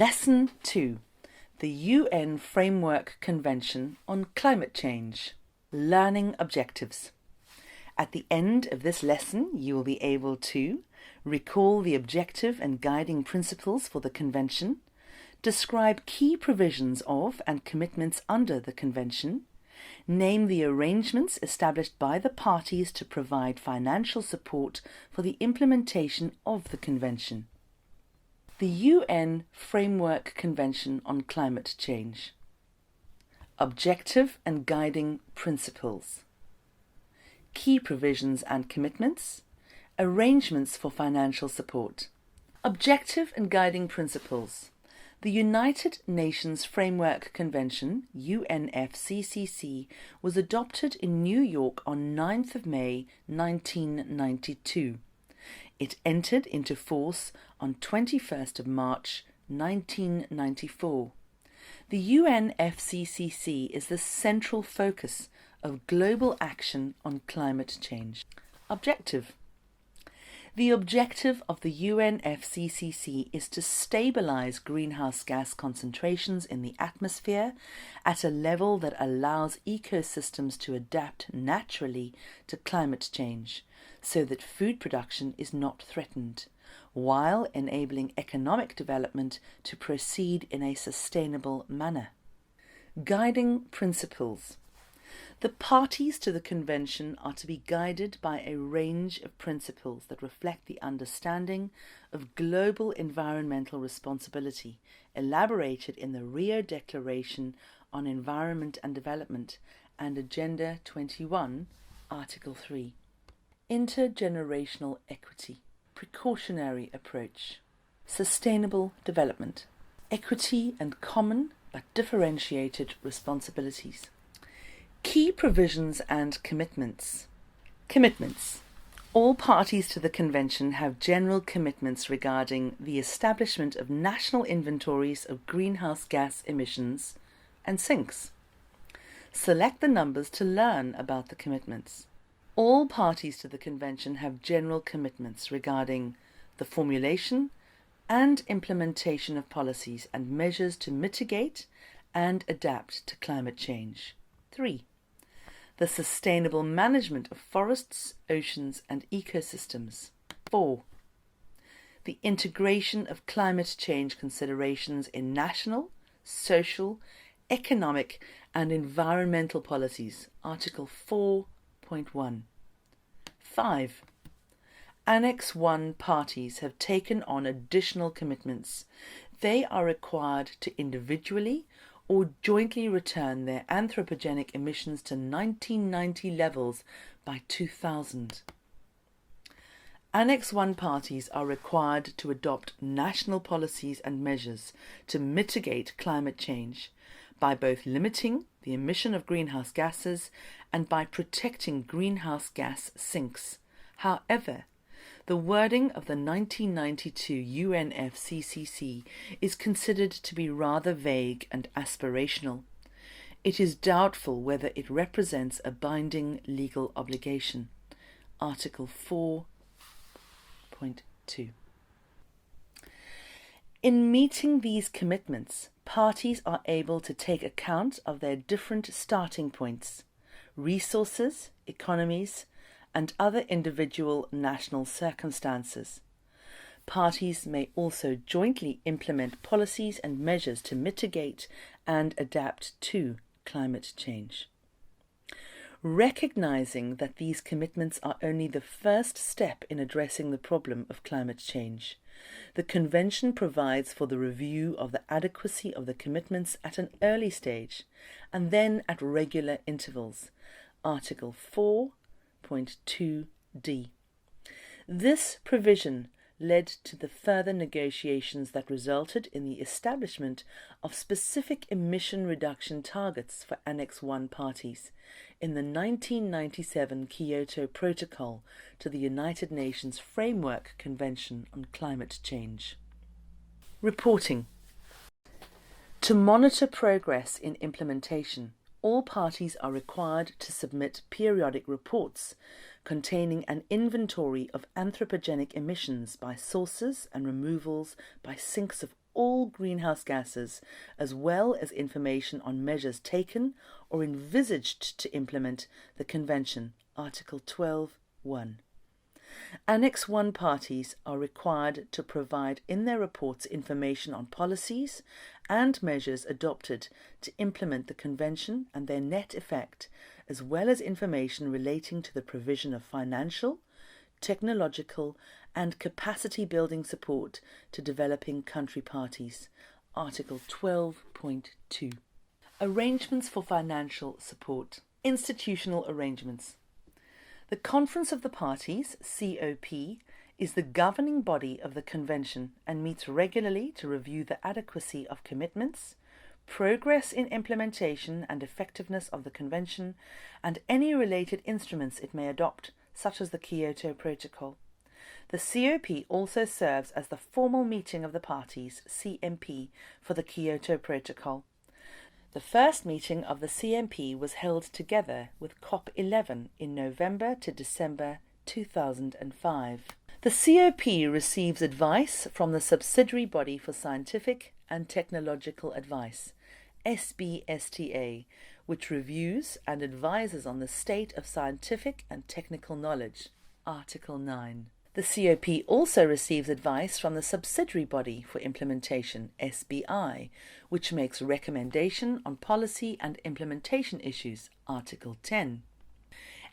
Lesson 2. The UN Framework Convention on Climate Change. Learning Objectives. At the end of this lesson, you will be able to recall the objective and guiding principles for the Convention, describe key provisions of and commitments under the Convention, name the arrangements established by the parties to provide financial support for the implementation of the Convention. The UN Framework Convention on Climate Change. Objective and guiding principles. Key provisions and commitments. Arrangements for financial support. Objective and guiding principles. The United Nations Framework Convention, UNFCCC, was adopted in New York on 9th of May 1992. It entered into force on 21st of March 1994. The UNFCCC is the central focus of global action on climate change. Objective. The objective of the UNFCCC is to stabilize greenhouse gas concentrations in the atmosphere at a level that allows ecosystems to adapt naturally to climate change, so that food production is not threatened, while enabling economic development to proceed in a sustainable manner. Guiding principles. The parties to the Convention are to be guided by a range of principles that reflect the understanding of global environmental responsibility, elaborated in the Rio Declaration on Environment and Development and Agenda 21, Article 3. Intergenerational equity. Precautionary approach. Sustainable development. Equity and common but differentiated responsibilities. Key provisions and commitments. Commitments. All parties to the Convention have general commitments regarding the establishment of national inventories of greenhouse gas emissions and sinks. Select the numbers to learn about the commitments. All parties to the Convention have general commitments regarding the formulation and implementation of policies and measures to mitigate and adapt to climate change. 3. The sustainable management of forests, oceans and ecosystems. 4. The integration of climate change considerations in national, social, economic and environmental policies. Article 4.1. 5. Annex 1 parties have taken on additional commitments. They are required to individually or jointly return their anthropogenic emissions to 1990 levels by 2000. Annex 1 parties are required to adopt national policies and measures to mitigate climate change by both limiting the emission of greenhouse gases and by protecting greenhouse gas sinks. However, the wording of the 1992 UNFCCC is considered to be rather vague and aspirational. It is doubtful whether it represents a binding legal obligation. Article 4.2. In meeting these commitments, parties are able to take account of their different starting points, resources, economies, and other individual national circumstances. Parties may also jointly implement policies and measures to mitigate and adapt to climate change. Recognizing that these commitments are only the first step in addressing the problem of climate change, the Convention provides for the review of the adequacy of the commitments at an early stage and then at regular intervals. Article 4.2d. This provision led to the further negotiations that resulted in the establishment of specific emission reduction targets for Annex 1 parties in the 1997 Kyoto Protocol to the United Nations Framework Convention on Climate Change. Reporting. To monitor progress in implementation, all parties are required to submit periodic reports containing an inventory of anthropogenic emissions by sources and removals by sinks of all greenhouse gases, as well as information on measures taken or envisaged to implement the Convention, Article 12.1. Annex 1 parties are required to provide in their reports information on policies and measures adopted to implement the Convention and their net effect, as well as information relating to the provision of financial, technological and capacity building support to developing country parties. Article 12.2. Arrangements for financial support. Institutional arrangements. The Conference of the Parties, COP, is the governing body of the Convention and meets regularly to review the adequacy of commitments, progress in implementation and effectiveness of the Convention, and any related instruments it may adopt, such as the Kyoto Protocol. The COP also serves as the formal meeting of the parties, CMP, for the Kyoto Protocol. The first meeting of the CMP was held together with COP11 in November to December 2005. The COP receives advice from the Subsidiary Body for Scientific and Technological Advice, SBSTA, which reviews and advises on the state of scientific and technical knowledge, Article 9. The COP also receives advice from the Subsidiary Body for Implementation, SBI, which makes recommendation on policy and implementation issues, Article 10.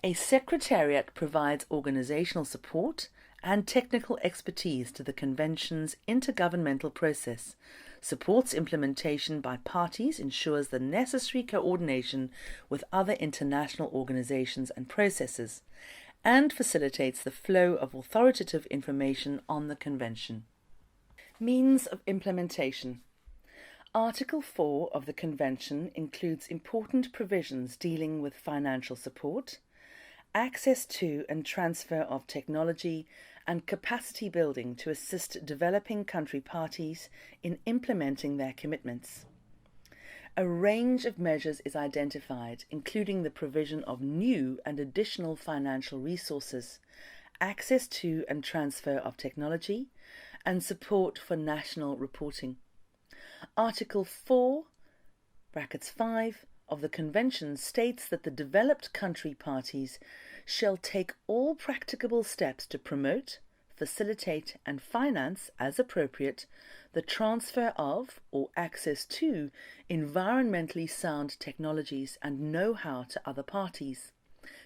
A Secretariat provides organizational support and technical expertise to the Convention's intergovernmental process, supports implementation by parties, ensures the necessary coordination with other international organizations and processes, and facilitates the flow of authoritative information on the Convention. Means of implementation. Article 4 of the Convention includes important provisions dealing with financial support, access to and transfer of technology, and capacity building to assist developing country parties in implementing their commitments. A range of measures is identified, including the provision of new and additional financial resources, access to and transfer of technology, and support for national reporting. Article 4, (5) of the Convention states that the developed country parties shall take all practicable steps to promote, facilitate and finance, as appropriate, the transfer of or access to environmentally sound technologies and know-how to other parties,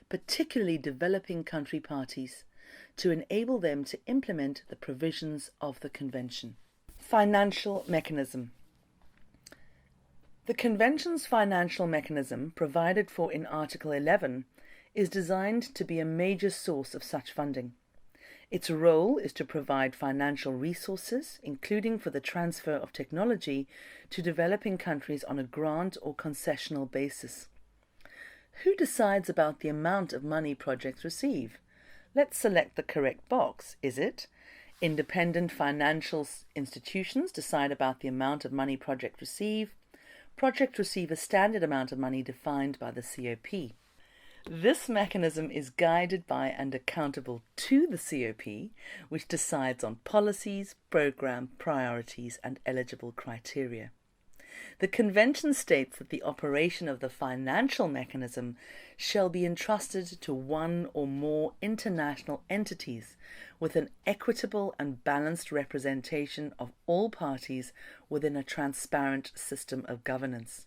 particularly developing country parties, to enable them to implement the provisions of the Convention. Financial mechanism. The Convention's financial mechanism, provided for in Article 11, is designed to be a major source of such funding. Its role is to provide financial resources, including for the transfer of technology, to developing countries on a grant or concessional basis. Who decides about the amount of money projects receive? Let's select the correct box. Is it independent financial institutions decide about the amount of money projects receive? Projects receive a standard amount of money defined by the COP. This mechanism is guided by and accountable to the COP, which decides on policies, program, priorities, and eligible criteria. The Convention states that the operation of the financial mechanism shall be entrusted to one or more international entities with an equitable and balanced representation of all parties within a transparent system of governance.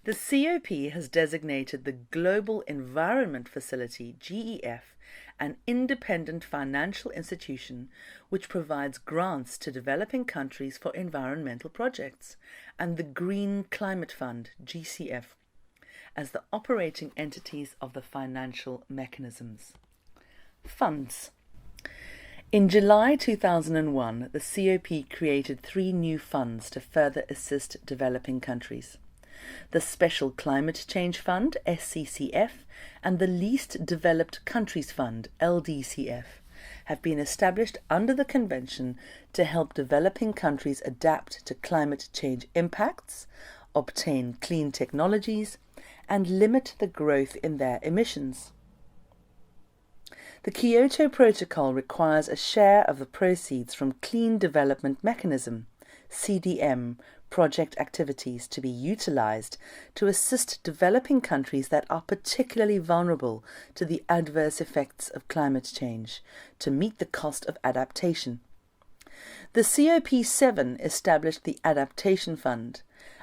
The COP has designated the Global Environment Facility, GEF, an independent financial institution which provides grants to developing countries for environmental projects, and the Green Climate Fund, GCF, as the operating entities of the financial mechanisms. Funds. In July 2001, the COP created 3 new funds to further assist developing countries. The Special Climate Change Fund, SCCF, and the Least Developed Countries Fund, LDCF, have been established under the Convention to help developing countries adapt to climate change impacts, obtain clean technologies, and limit the growth in their emissions. The Kyoto Protocol requires a share of the proceeds from Clean Development Mechanism, CDM project activities to be utilized to assist developing countries that are particularly vulnerable to the adverse effects of climate change to meet the cost of adaptation. The COP7 established the Adaptation Fund,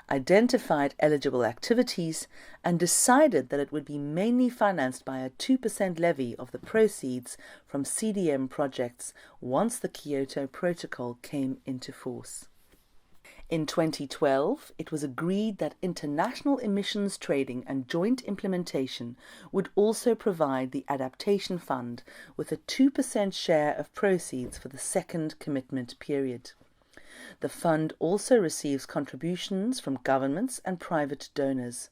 identified eligible activities, and decided that it would be mainly financed by a 2% levy of the proceeds from CDM projects once the Kyoto Protocol came into force. In 2012, it was agreed that international emissions trading and joint implementation would also provide the Adaptation Fund with a 2% share of proceeds for the second commitment period. The fund also receives contributions from governments and private donors.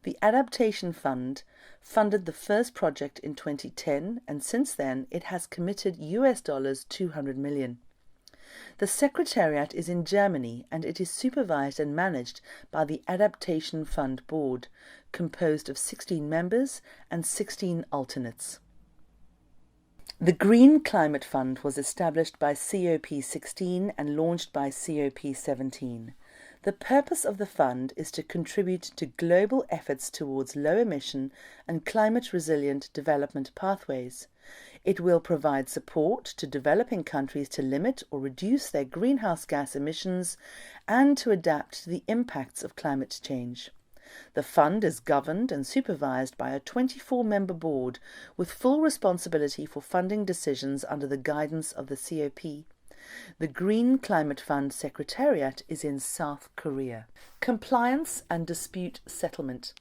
The Adaptation Fund funded the first project in 2010, and since then it has committed $200 million. The Secretariat is in Germany, and it is supervised and managed by the Adaptation Fund Board, composed of 16 members and 16 alternates. The Green Climate Fund was established by COP16 and launched by COP17. The purpose of the fund is to contribute to global efforts towards low-emission and climate-resilient development pathways. It will provide support to developing countries to limit or reduce their greenhouse gas emissions and to adapt to the impacts of climate change. The fund is governed and supervised by a 24-member board with full responsibility for funding decisions under the guidance of the COP. The Green Climate Fund Secretariat is in South Korea. Compliance and dispute settlement.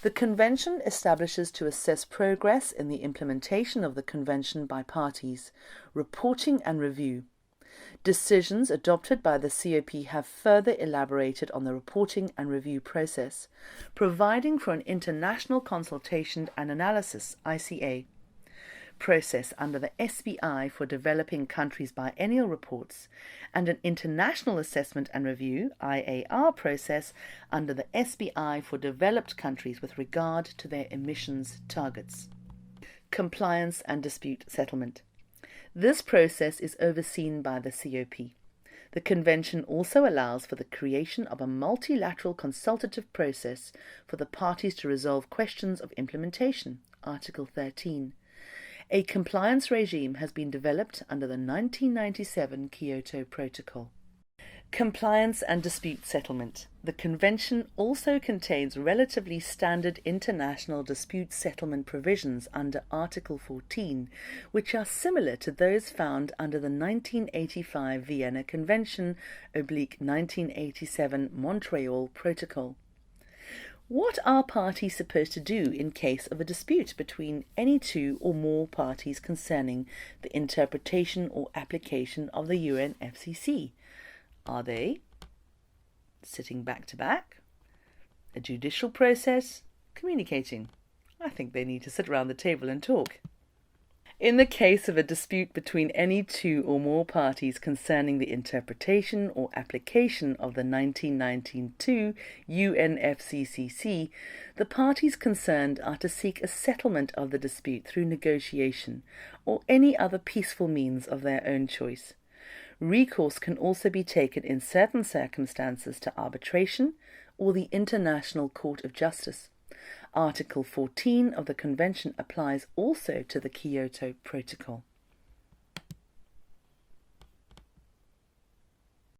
The Convention establishes to assess progress in the implementation of the Convention by parties, reporting and review. Decisions adopted by the COP have further elaborated on the reporting and review process, providing for an international consultation and analysis (ICA) process under the SBI for developing countries biennial reports, and an international assessment and review (IAR) process under the SBI for developed countries with regard to their emissions targets. Compliance and dispute settlement. This process is overseen by the COP. The Convention also allows for the creation of a multilateral consultative process for the parties to resolve questions of implementation, Article 13. A compliance regime has been developed under the 1997 Kyoto Protocol. Compliance and dispute settlement. The Convention also contains relatively standard international dispute settlement provisions under Article 14, which are similar to those found under the 1985 Vienna Convention/1987 Montreal Protocol. What are parties supposed to do in case of a dispute between any two or more parties concerning the interpretation or application of the UNFCCC? Are they sitting back to back, a judicial process, communicating? I think they need to sit around the table and talk. In the case of a dispute between any two or more parties concerning the interpretation or application of the 1992 UNFCCC, the parties concerned are to seek a settlement of the dispute through negotiation or any other peaceful means of their own choice. Recourse can also be taken in certain circumstances to arbitration or the International Court of Justice. Article 14 of the Convention applies also to the Kyoto Protocol.